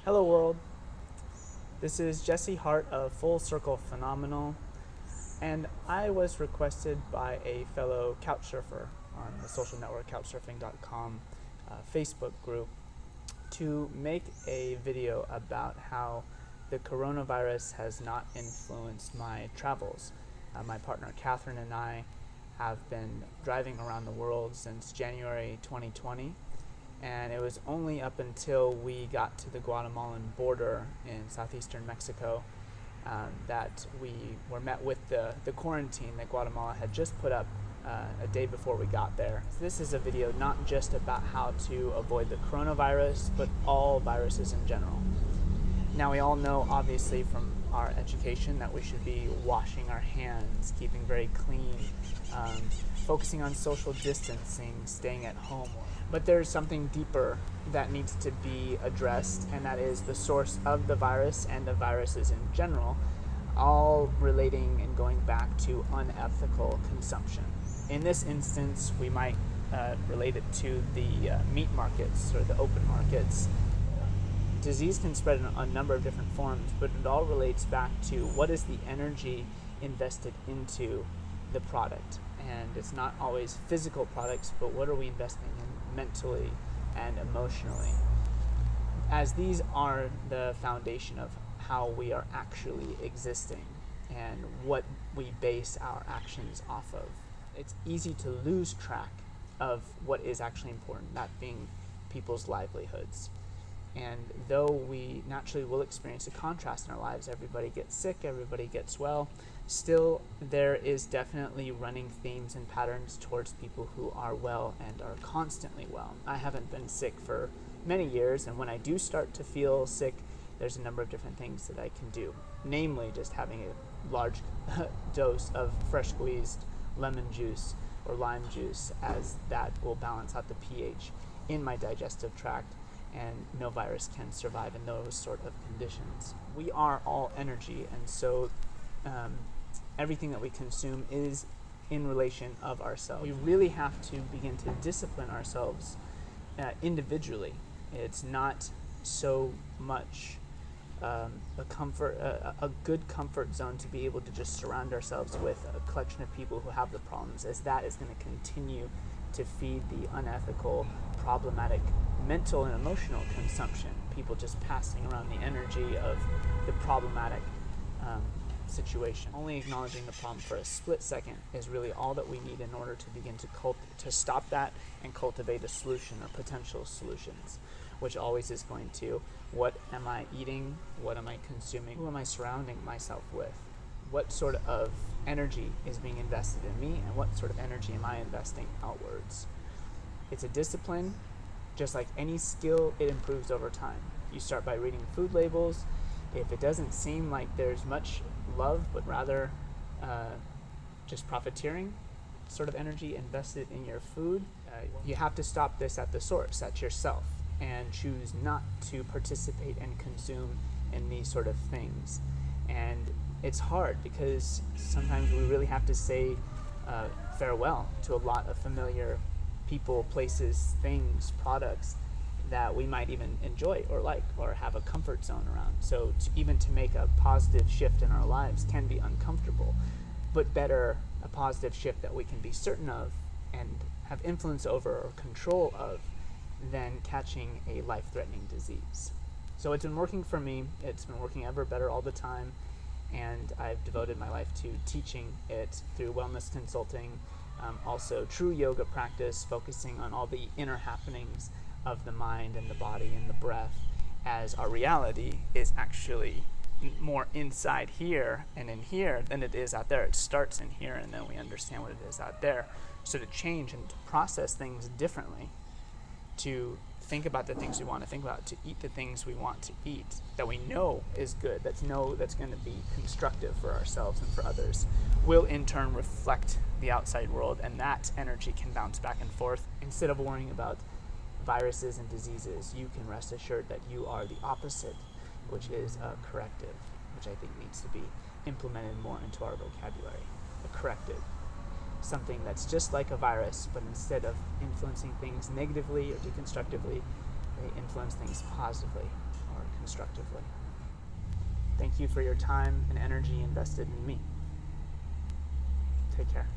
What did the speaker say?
Hello world, this is Jesse Hart of Full Circle Phenomenal, and I was requested by a fellow couchsurfer on the social network couchsurfing.com Facebook group to make a video about how the coronavirus has not influenced my travels. My partner Catherine and I have been driving around the world since January 2020, and it was only up until we got to the Guatemalan border in southeastern Mexico that we were met with the quarantine that Guatemala had just put up a day before we got there. So this is a video not just about how to avoid the coronavirus, but all viruses in general. Now, we all know, obviously, from our education that we should be washing our hands, keeping very clean, focusing on social distancing, staying at home. But there's something deeper that needs to be addressed, and that is the source of the virus and the viruses in general, all relating and going back to unethical consumption. In this instance, we might relate it to the meat markets or the open markets. Disease can spread in a number of different forms, but it all relates back to what is the energy invested into the product. And it's not always physical products, but what are we investing in mentally and emotionally? As these are the foundation of how we are actually existing and what we base our actions off of. It's easy to lose track of what is actually important, that being people's livelihoods. And though we naturally will experience a contrast in our lives, everybody gets sick, everybody gets well, still there is definitely running themes and patterns towards people who are well and are constantly well. I haven't been sick for many years, and when I do start to feel sick, there's a number of different things that I can do, namely just having a large dose of fresh squeezed lemon juice or lime juice, as that will balance out the pH in my digestive tract, and no virus can survive in those sort of conditions. We are all energy, and so everything that we consume is in relation of ourselves. We really have to begin to discipline ourselves individually. It's not so much a good comfort zone to be able to just surround ourselves with a collection of people who have the problems, as that is going to continue to feed the unethical, problematic mental and emotional consumption. People just passing around the energy of the problematic situation. Only acknowledging the problem for a split second is really all that we need in order to begin to stop that and cultivate a solution or potential solutions, which always is going to, what am I eating? What am I consuming? Who am I surrounding myself with? What sort of energy is being invested in me, and what sort of energy am I investing outwards? It's a discipline. Just like any skill, it improves over time. You start by reading food labels. If it doesn't seem like there's much love, but rather just profiteering sort of energy invested in your food, you have to stop this at the source, at yourself, and choose not to participate and consume in these sort of things. And it's hard because sometimes we really have to say farewell to a lot of familiar people, places, things, products that we might even enjoy or like or have a comfort zone around. So even to make a positive shift in our lives can be uncomfortable, but better a positive shift that we can be certain of and have influence over or control of than catching a life-threatening disease. So it's been working for me. It's been working ever better all the time, and I've devoted my life to teaching it through wellness consulting, also true yoga practice, focusing on all the inner happenings of the mind and the body and the breath, as our reality is actually more inside here and in here than it is out there. It starts in here, and then we understand what it is out there. So to change and to process things differently, to think about the things we want to think about, to eat the things we want to eat, that we know is good, that's going to be constructive for ourselves and for others, will in turn reflect the outside world, and that energy can bounce back and forth. Instead of worrying about viruses and diseases, you can rest assured that you are the opposite, which is a corrective, which I think needs to be implemented more into our vocabulary. A corrective. Something that's just like a virus, but instead of influencing things negatively or deconstructively, they influence things positively or more constructively. Thank you for your time and energy invested in me. Take care.